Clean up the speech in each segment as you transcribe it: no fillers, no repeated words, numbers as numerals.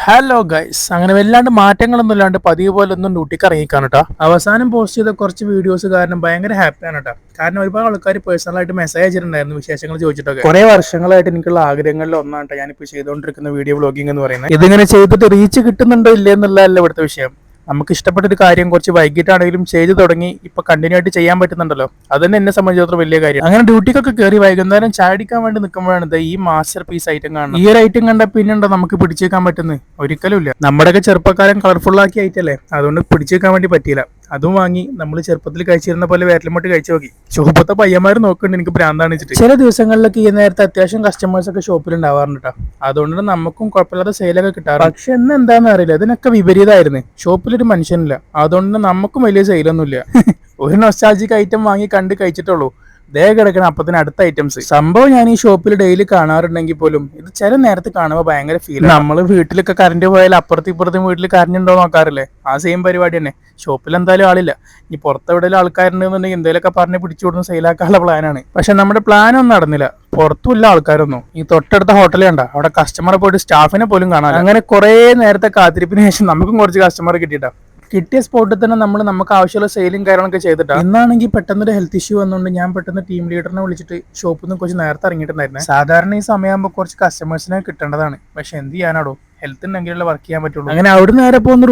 Hello guys, അങ്ങനെ വല്ലാണ്ട് മാറ്റങ്ങളൊന്നും ഇല്ലാണ്ട് പതിവ് പോലെ ഒന്നും ഡ്യൂട്ടിക്ക് ഇറങ്ങിക്കാണ് കേട്ടോ. അവസാനം പോസ്റ്റ് ചെയ്ത കുറച്ച് വീഡിയോസ് കാരണം ഭയങ്കര ഹാപ്പിയാണ് കേട്ടോ. കാരണം ഒരുപാട് ആൾക്കാർ പേഴ്സണലായിട്ട് മെസ്സേജ് അയച്ചിട്ടുണ്ടായിരുന്നു വിശേഷങ്ങൾ ചോദിച്ചിട്ടൊക്കെ. കുറെ വർഷങ്ങളായിട്ട് എനിക്കുള്ള ആഗ്രഹങ്ങളിൽ ഒന്നാണ് കേട്ടോ ഞാനിപ്പോൾ ചെയ്തുകൊണ്ടിരിക്കുന്ന വീഡിയോ വ്ളോഗിംഗ് എന്ന് പറയുന്നത്. ഇതിങ്ങനെ ചെയ്തിട്ട് റീച്ച് കിട്ടുന്നുണ്ടോ ഇല്ലേ എന്നുള്ളതല്ല ഇവിടുത്തെ വിഷയം. നമുക്ക് ഇഷ്ടപ്പെട്ട ഒരു കാര്യം കുറച്ച് വൈകിട്ടാണെങ്കിലും ചെയ്തു തുടങ്ങി ഇപ്പൊ കണ്ടിന്യൂ ആയിട്ട് ചെയ്യാൻ പറ്റുന്നുണ്ടല്ലോ, അത് തന്നെ എന്നെ സംബന്ധിച്ചിടത്തോളം വലിയ കാര്യം. അങ്ങനെ ഡ്യൂട്ടിക്കൊക്കെ കയറി വൈകുന്നേരം ചാടിക്കാൻ വേണ്ടി നിൽക്കുമ്പോഴാണ് ഈ മാസ്റ്റർ പീസ് ഐറ്റം കാണുന്നത്. ഈ ഒരു ഐറ്റം കണ്ട പിന്നെണ്ടോ നമുക്ക് പിടിച്ചേക്കാൻ പറ്റുന്നത്? ഒരിക്കലും ഇല്ല. നമ്മുടെയൊക്കെ ചെറുപ്പക്കാരൻ കളർഫുൾ ആക്കി ഐറ്റല്ലേ, അതുകൊണ്ട് പിടിച്ചേക്കാൻ വേണ്ടി പറ്റിയില്ല. അതും വാങ്ങി നമ്മൾ ചെറുപ്പത്തിൽ കഴിച്ചിരുന്ന പോലെ വേരലുമോട്ട് കഴിച്ചു നോക്കി. ചുവപ്പത്തെ പയ്യന്മാർ നോക്കുന്നുണ്ട് എനിക്ക് ഭ്രാന്താണ് വെച്ചിട്ട്. ചില ദിവസങ്ങളിലൊക്കെ ഈ നേരത്തെ അത്യാവശ്യം കസ്റ്റമേഴ്സ് ഒക്കെ ഷോപ്പിൽ ഉണ്ടാവാറുണ്ട് കേട്ടോ. അതുകൊണ്ട് നമുക്കും കുഴപ്പമില്ലാത്ത സെയിലൊക്കെ കിട്ടാറ്. പക്ഷെ എന്ന് എന്താണെന്ന് അറിയില്ല, ഇതിനൊക്കെ വിപരീതമായിരുന്നു. ഷോപ്പിലൊരു മനുഷ്യനില്ല, അതുകൊണ്ട് നമുക്കും വലിയ സെയിലൊന്നുമില്ല. ഒരു നൊസ്റ്റാൾജിക് ഐറ്റം വാങ്ങി കണ്ട് കഴിച്ചിട്ടുള്ളൂ. ദേ കിടക്കണം അപ്പത്തിന് അടുത്ത ഐറ്റംസ്. സംഭവം ഞാൻ ഈ ഷോപ്പിൽ ഡെയിലി കാണാറുണ്ടെങ്കിൽ പോലും ഇത് ചില നേരത്ത് കാണുമ്പോൾ ഭയങ്കര ഫീൽ. നമ്മൾ വീട്ടിലൊക്കെ കറണ്ട് പോയാൽ അപ്പുറത്തും ഇപ്പുറത്തും വീട്ടിൽ കറണ്ട് ഉണ്ടോ നോക്കാറില്ലേ? ആ സെയിം പരിപാടി തന്നെ. ഷോപ്പിൽ എന്തായാലും ആളില്ല. ഇനി പുറത്തെവിടെയും ആൾക്കാരുണ്ടെന്നുണ്ടെങ്കിൽ എന്തെങ്കിലുമൊക്കെ പറഞ്ഞ് പിടിച്ചു കൊടുത്ത് സെയിലാക്കാനുള്ള പ്ലാനാണ്. പക്ഷെ നമ്മുടെ പ്ലാനൊന്നും നടന്നില്ല. പുറത്തുമില്ല ആൾക്കാരൊന്നും. ഈ തൊട്ടടുത്ത ഹോട്ടലിൽ കണ്ട അവിടെ കസ്റ്റമറെ പോയിട്ട് സ്റ്റാഫിനെ പോലും കാണാൻ. അങ്ങനെ കുറെ നേരത്തെ കാത്തിരിപ്പിന് ശേഷം നമുക്കും കുറച്ച് കസ്റ്റമർ കിട്ടിയിട്ടാ. കിട്ടിയ സ്പോട്ടിൽ തന്നെ നമുക്ക് ആവശ്യമുള്ള സെയിലും കാര്യങ്ങളൊക്കെ ചെയ്തിട്ടാണ്. ഇന്നാണെങ്കിൽ പെട്ടെന്നൊരു ഹെൽത്ത് ഇഷ്യൂ വന്നുകൊണ്ട് ഞാൻ പെട്ടെന്ന് ടീം ലീഡറിനെ വിളിച്ചിട്ട് ഷോപ്പിൽ നിന്ന് കുറച്ച് നേരത്തെ ഇറങ്ങിയിട്ടുണ്ടായിരുന്നു. സാധാരണ ഈ സമയമാകുമ്പോൾ കുറച്ച് കസ്റ്റമേഴ്സിനെ കിട്ടേണ്ടതാണ്, പക്ഷെ എന്ത് ചെയ്യാനാടോ, ഹെൽത്ത് ഉണ്ടെങ്കിലല്ലേ വർക്ക് ചെയ്യാൻ പറ്റുള്ളൂ. അങ്ങനെ അവിടെ നേരെ പോകുന്ന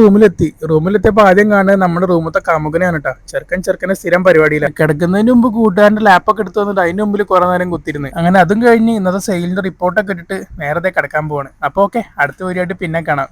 റൂമിലെത്തിയപ്പോൾ ആദ്യം കാണുന്നത് നമ്മുടെ റൂമത്തെ കാമുകനെയാണ് കേട്ടോ. ചെറുക്കനെ സ്ഥിരം പരിപാടിയില്ല. കിടക്കുന്നതിന് മുമ്പ് കൂട്ടുകാരന്റെ ലാപ്പൊക്കെ എടുത്ത് വന്നിട്ട് അതിന് മുമ്പിൽ കുറെ നേരം കുത്തിരുന്ന്. അങ്ങനെ അതും കഴിഞ്ഞ് ഇന്നത്തെ സെയിലിന്റെ റിപ്പോർട്ടൊക്കെ ഇട്ടിട്ട് നേരത്തെ കിടക്കാൻ പോവാണ്. അപ്പൊ ഓക്കെ, അടുത്ത വീഡിയോ ആയിട്ട് പിന്നെ കാണാം.